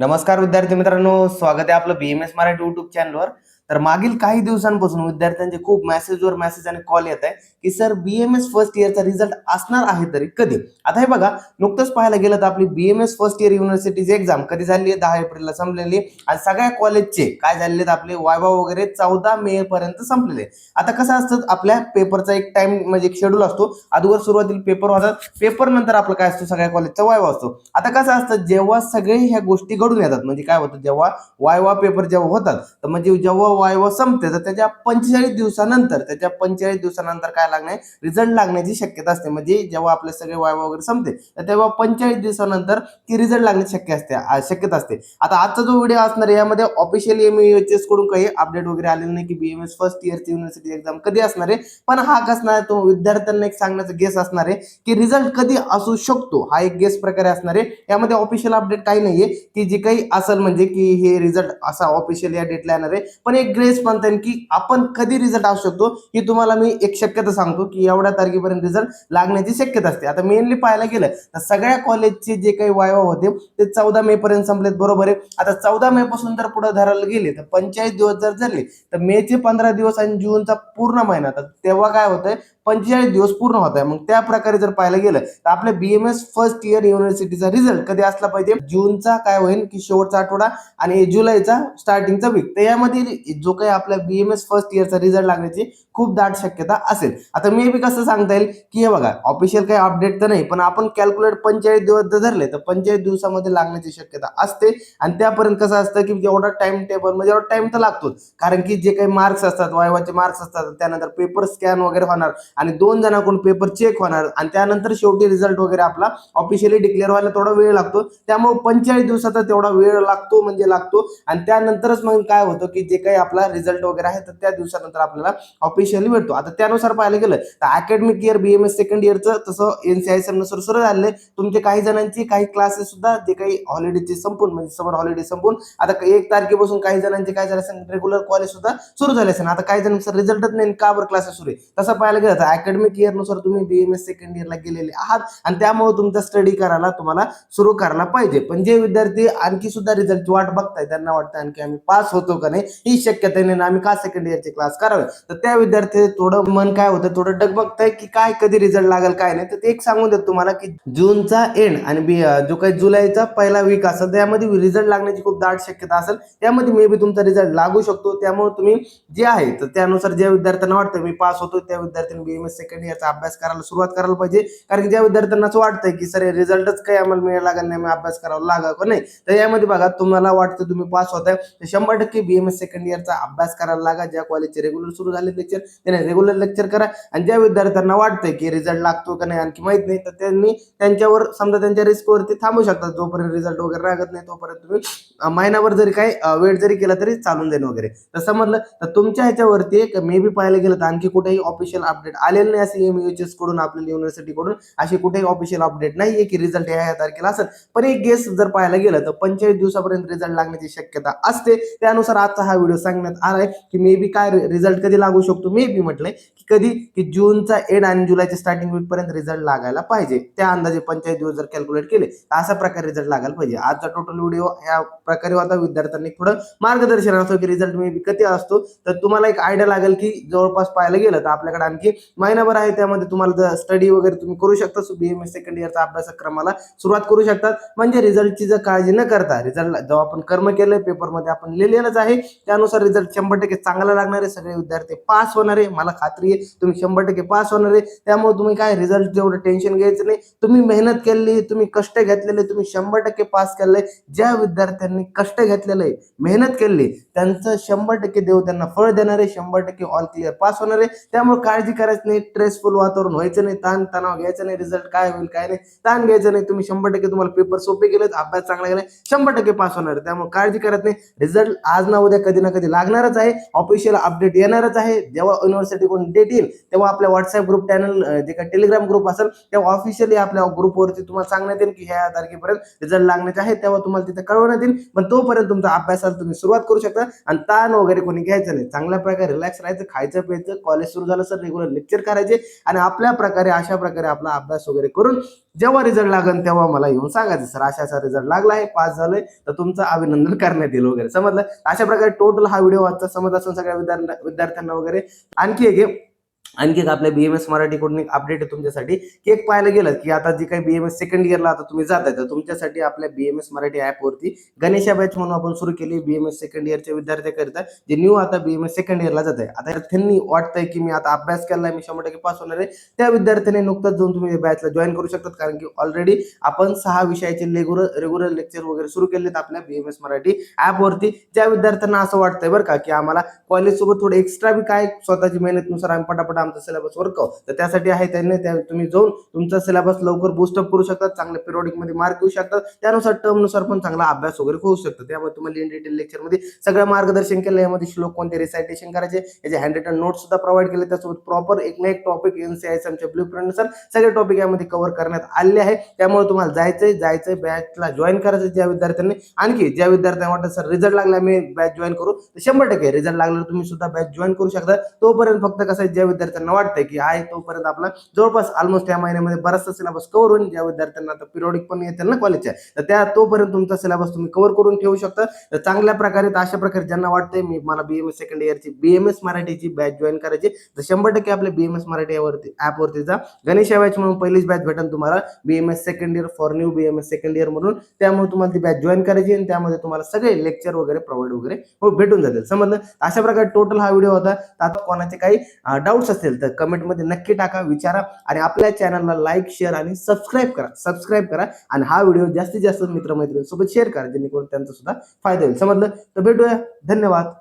नमस्कार विद्यार्थी मित्रांनो, स्वागत आहे आपलं बीएमएस मराठी युट्यूब चॅनलवर. तर मागील काही दिवसांपासून विद्यार्थ्यांचे खूप मेसेजवर मेसेज आणि कॉल येत आहे की सर बीएमएस फर्स्ट इयरचा रिझल्ट असणार आहे तरी कधी. आता हे बघा, नुकतंच पाहायला गेलं तर आपली बीएमएस फर्स्ट इयर युनिव्हर्सिटीची एक्झाम कधी झाली आहे, 10 एप्रिलला संपलेली आणि सगळ्या कॉलेजचे काय झालेले आपले वायवा वगैरे 14 मे पर्यंत संपलेले. आता कसं असतं, आपल्या पेपरचा एक टाइम म्हणजे एक शेड्यूल असतो. अगोदर सुरुवातीला पेपर होतात, पेपर नंतर आपलं काय असतं, सगळ्या कॉलेजचा वायवा असतो. आता कसं असतं, जेव्हा सगळे ह्या गोष्टी घडून येतात म्हणजे काय होतं, जेव्हा वायवा पेपर जेव्हा होतात तर म्हणजे जेव्हा वायवा संपते तर त्याच्या 45 दिवसानंतर काय लागणार, रिझल्ट लागण्याची शक्यता असते. म्हणजे जेव्हा आपले सगळे वायवा वगैरे संपते तर तेव्हा 45 दिवसानंतर ती रिझल्ट लागण्याची शक्यता असते. आता आजचा जो व्हिडिओ असणार आहे यामध्ये ऑफिशियली एमयूएचएस कडून काही अपडेट वगैरे आलेलं नाही की बीएमएस फर्स्ट इयरची युनिव्हर्सिटी एक्झाम कधी असणार आहे, पण हा कसणार आहे तो विद्यार्थ्यांना एक सांगण्याचा गेस असणार आहे की रिझल्ट कधी असू शकतो. हा एक गेस प्रकारे असणार आहे. यामध्ये ऑफिशियल अपडेट काही नाहीये की जे काही असेल म्हणजे की हे रिझल्ट असा ऑफिशियल या डेटला येणार आहे, पण एक ग्रेस म्हणता येईल की आपण कधी रिझल्ट असू शकतो ही तुम्हाला मी एक शक्यता सांगतो की एवढ्या तारखेपर्यंत रिझल्ट लागण्याची शक्यता असते. आता मेनली पाहायला गेलं तर सगळ्या कॉलेजचे जे काही वायवा होते ते 14 मे पर्यंत संपलेत, बरोबर आहे. आता 14 मे पासून जर पुढे धरायला गेले तर 45 दिवस जर झाले तर मेचे 15 दिवस आणि जूनचा पूर्ण महिना, तर तेव्हा काय होतंय, 45 दिवस पूर्ण होत आहे. मग त्या प्रकारे जर पाहायला गेलं तर आपल्या बीएमएस फर्स्ट इयर युनिव्हर्सिटीचा रिझल्ट कधी असला पाहिजे, जूनचा काय होईल की शेवटचा आठवडा आणि जुलैचा स्टार्टिंगचा वीक. तर यामध्ये जो काही आपल्या बीएमएस फर्स्ट इयरचा रिझल्ट लागण्याची खूप दाट शक्यता असेल. आता मी बी कसं सांगता येईल की हे बघा, ऑफिशियल काही अपडेट तर नाही, पण आपण कॅल्क्युलेट 45 दिवस जर धरले तर 45 दिवसामध्ये लागण्याची शक्यता असते. आणि त्यापर्यंत कसं असतं की जेवढा टाइम टेबल म्हणजे एवढा टाइम तर लागतोच, कारण की जे काही मार्क्स असतात, वायवाचे मार्क्स असतात, त्यानंतर पेपर स्कॅन वगैरे होणार आणि 2 जणांकडून पेपर चेक होणार आणि त्यानंतर शेवटी रिझल्ट वगैरे आपला ऑफिशियली डिक्लेअर व्हायला थोडा वेळ लागतो. त्यामुळे 45 दिवसाचा तेवढा वेळ लागतो म्हणजे लागतो. आणि त्यानंतरच मग काय होतं की जे काही आपला रिझल्ट वगैरे आहे तर त्या दिवसानंतर आपल्याला ऑफिशियली भेटतो. आता त्यानुसार पाहायला गेलं तर अकॅडमिक इयर बीएमएस सेकंड इयरचं तसं एनसीआयएसएम नुसार सुरू झालेलं. तुमचे काही जणांची काही क्लासेस सुद्धा जे काही हॉलिडेचे संपून म्हणजे समर हॉलिडे संपून आता 1 तारखेपासून काही जणांचे काय झालं असेल, रेग्युलर कॉलेज सुद्धा सुरू झाले असेल. आता काही जणांचा रिझल्टच नाही, का बरं क्लासेस सुरू आहे. तसं पाहायला गेलं तर अकॅडमिक इयर नुसार तुम्ही बीएमएस सेकंड इयरला गेलेले आहात आणि त्यामुळे तुमचा स्टडी करायला तुम्हाला सुरू करायला पाहिजे. पण जे विद्यार्थी आणखी सुद्धा रिझल्टची वाट बघताय, त्यांना वाटतं आणखी आम्ही पास होतो का नाही ही शक्यता नाही, आम्ही का सेकंड इयरचे क्लास करावे, तर त्या विद्यार्थी थोडं मन काय होतं, थोडं डगमगताय की काय कधी रिझल्ट लागेल काय नाही. तर ते एक सांगून देतो तुम्हाला की जूनचा एंड आणि जो काही जुलैचा पहिला वीक असेल त्यामध्ये रिझल्ट लागण्याची खूप दाट शक्यता असेल. त्यामध्ये मे बी तुमचा रिझल्ट लागू शकतो. त्यामुळे तुम्ही जे आहे तर त्यानुसार ज्या विद्यार्थ्यांना वाटतं मी पास होतो त्या विद्यार्थ्यांनी बीएमएस सेकंड इयरचा अभ्यास करायला सुरुवात करायला पाहिजे. कारण की ज्या विद्यार्थ्यांना असं वाटतंय की सर रिझल्टच काही आम्हाला मिळायला लागत नाही, मी अभ्यास करावा लागा का नाही, तर यामध्ये बघा, तुम्हाला वाटतं तुम्ही पास होताय तर 100% बीएमएस सेकंड इयरचा अभ्यास करायला लागा. ज्या कॉलेजचे रेग्युलर सुरू झाले लेक्चर त्याने रेग्युलर लेक्चर करा. आणि ज्या विद्यार्थ्यांना वाटतंय की रिझल्ट लागतो का नाही आणखी माहित नाही, तर त्यांनी त्यांच्यावर समजा त्यांच्या रिस्कवरती थांबू शकतात. जोपर्यंत रिझल्ट वगैरे लागत नाही तोपर्यंत तुम्ही महिनाभर जरी काही वेट जरी केला तरी चालून जाईल वगैरे. तर समजलं. तर तुमच्या ह्याच्यावरती मे बी पाहायला गेलं तर आणखी कुठेही ऑफिशियल अपडेट आलेलं नाही असे एमयूएचएस कडून, आपल्या युनिव्हर्सिटी कडून अशी कुठेही ऑफिशियल अपडेट नाहीये की रिझल्ट या तारखेला असेल. पण एक गेस जर पाहायला गेलं तर 45 दिवसापर्यंत रिझल्ट लागण्याची शक्यता असते. त्यानुसार आजचा हा व्हिडिओ सांगण्यात आलाय की मे बी काय रिझल्ट कधी लागू शकतो. मे बी म्हटलंय की कधी की जूनचा एंड आणि जुलैच्या स्टार्टिंग वीक पर्यंत रिझल्ट लागायला पाहिजे. त्या अंदाजे 45 दिवस जर कॅल्क्युलेट केले तर अशा प्रकारे रिझल्ट लागायला पाहिजे. आजचा टोटल व्हिडिओ या प्रकारे होता. विद्यार्थ्यांनी थोडं मार्गदर्शन असतो की रिझल्ट मे बी कधी असतो, तर तुम्हाला एक आयडिया लागेल की जवळपास पाहायला गेलं तर आपल्याकडे आणखी महिनाभर आहे. त्यामध्ये तुम्हाला स्टडी वगैरे तुम्ही करू शकता. बीएमएस सेकंड इयरचा अभ्यासक्रमाला सुरुवात करू शकतात. म्हणजे रिझल्टची जर काळजी न करता, रिझल्ट जेव्हा आपण कर्म केलंय पेपरमध्ये आपण लिहिलेलंच आहे त्यानुसार रिझल्ट 100% चांगला लागणार आहे. सगळे विद्यार्थी पास होणार आहे, मला खात्री आहे तुम्ही 100% पास होणार आहे. त्यामुळे तुम्ही काय रिझल्ट जेवढं टेन्शन घ्यायचं नाही. तुम्ही मेहनत केली, तुम्ही कष्ट घेतलेले, तुम्ही 100% पास केलंय. ज्या विद्यार्थ्यांनी कष्ट घेतलेलं आहे, मेहनत केली, त्यांचं 100% देव त्यांना फळ देणार आहे. 100% ऑल क्लिअर पास होणार आहे. त्यामुळे काळजी करायची नाही, स्ट्रेसफुल वातावरण व्हायचं नाही, ताण तणाव घ्यायचं नाही. रिझल्ट काय होईल काय नाही ताण घ्यायचं नाही. तुम्ही 100% तुम्हाला पेपर सोपे गेलेत, अभ्यास चांगला गेलाय, 100% पास होणार आहे. त्यामुळे काळजी करत नाही. रिझल्ट आज ना उद्या कधी ना कधी लागणारच आहे. ऑफिशियल अपडेट येणारच आहे. जेव्हा युनिव्हर्सिटी कडून डेट येईल तेव्हा आपल्या व्हॉट्सअप ग्रुप चॅनल जे काही टेलिग्राम ग्रुप असेल तेव्हा ऑफिशियली आपल्या ग्रुपवरती तुम्हाला सांगण्यात येईल की ह्या तारखेपर्यंत रिझल्ट लागण्याचे आहे. तेव्हा तुम्हाला तिथे कळवण्यात येईल. पण तोपर्यंत तुमचा अभ्यासाला तुम्ही सुरुवात करू शकता आणि ताण वगैरे कोणी घ्यायचं नाही. चांगल्या प्रकारे रिलॅक्स राहायचं, खायचं प्यायचं. कॉलेज सुरू झालं सर रेग्युलर लेक्चर करायचे आणि आपल्या प्रकारे अशा प्रकारे आपला अभ्यास वगैरे करून जेव्हा रिझल्ट लागेल तेव्हा मला येऊन सांगायचं सर अशा रिझल्ट लागला आहे, पास झालोय, तर तुमचं अभिनंदन करण्यात येईल वगैरे. समजलं? अशा प्रकारे टोटल हा व्हिडिओ वाचता समज असून सगळ्या विद्यार्थ्यांना वगैरे. आणखी एक आपल्या बीएमएस मराठीकडून एक अपडेट आहे तुमच्यासाठी, की एक पाहायला गेलं की आता जी काही बीएमएस सेकंड इयरला आता तुम्ही जाताय तर तुमच्यासाठी आपल्या बीएमएस मराठी ऍपवरती गणेशा बॅच म्हणून आपण सुरू केली बीएमएस सेकंड इयरच्या विद्यार्थ्यांकरिता, जे न्यू आता बीएमएस सेकंड इयरला जात आहे. आता त्यांनी वाटतंय की मी आता अभ्यास केलाय, मी 100% पास होणार आहे, त्या विद्यार्थ्यांनी नुकताच जाऊन तुम्ही बॅचला जॉईन करू शकतात. कारण की ऑलरेडी आपण 6 विषयाचे रेग्युलर लेक्चर वगैरे सुरू केलेत आपल्या बीएमएस मराठी ऍपवरती. ज्या विद्यार्थ्यांना असं वाटतंय बरं का की आम्हाला कॉलेज सोबत थोडं एक्स्ट्रा बी काय स्वतःची मेहनतीनुसार आम्ही पटापट आमचा सिलेबस वर्क तर त्यासाठी आहे त्यांनी तुम्ही जाऊन तुमचा सिलेबस लवकर बूस्टअप करू शकतात, चांगल्या पिरियडिक मध्ये मार्क येऊ शकतात, त्यानुसार टर्म नुसार पण चांगला अभ्यास वगैरे होऊ शकतो. त्यामुळे तुम्हाला इन डिटेल लेक्चर मध्ये सगळं मार्गदर्शन केलं, यामध्ये श्लोक कोणते रिसायटेशन करायचे, याचे हँड रिटन नोट सुद्धा प्रोव्हाइड केले, त्यासोबत प्रॉपर एक ना एक टॉपिक एनसीआयएसएमच्या ब्लूप्रिंट नुसार सगळे टॉपिक यामध्ये कव्हर करण्यात आले आहे. त्यामुळे तुम्हाला जायचंय बॅचला जॉईन करायचं ज्या विद्यार्थ्यांनी. आणखी ज्या विद्यार्थ्यांना वाटतं सर रिझल्ट लागला मी बॅच जॉईन करू, तर 100% रिझल्ट लागला तुम्ही सुद्धा बॅच जॉईन करू शकता. तोपर्यंत फक्त कसं ज्या विद्यार्थ्यांना वाटतंय की आहे तोपर्यंत आपला जवळपास ऑलमोस्ट या महिन्यामध्ये बराचसा सिलेबस कव्हर होईल. ज्या विद्यार्थ्यांना आता पिरियडिक पण येतील ना कॉलेजच्या, तर त्या तोपर्यंत तुमचा सिलेबस तुम्ही कव्हर करून ठेवू शकता. तर चांगल्या प्रकारे अशा प्रकारे ज्यांना वाटतंय मी मला बीएमएस सेकंड इयरची बीएमएस मराठीची बॅच जॉईन करायची, तर 100% आपल्या बीएमएस मराठी ऍपवरती जा. गणेश बॅच म्हणून पहिलीच बॅच भेटेल तुम्हाला, BMS second year for new BMS second year म्हणून. त्यामुळे तुम्हाला ती बॅच जॉईन करायची आणि त्यामध्ये तुम्हाला सगळे लेक्चर वगैरे प्रोव्हाइड वगैरे भेटून जातील. समजलं? अशा प्रकारे टोटल हा व्हिडिओ होता. आता कोणाचे काही डाऊट्स असतील तर कमेंटमध्ये नक्की टाका, विचारा आणि आपल्या चॅनलला लाईक, शेअर आणि सबस्क्राईब करा आणि हा व्हिडिओ जास्तीत जास्त मित्रमैत्रिणींसोबत शेअर करा जेणेकरून त्यांचा सुद्धा फायदा होईल. समजलं? तर भेटूया. धन्यवाद.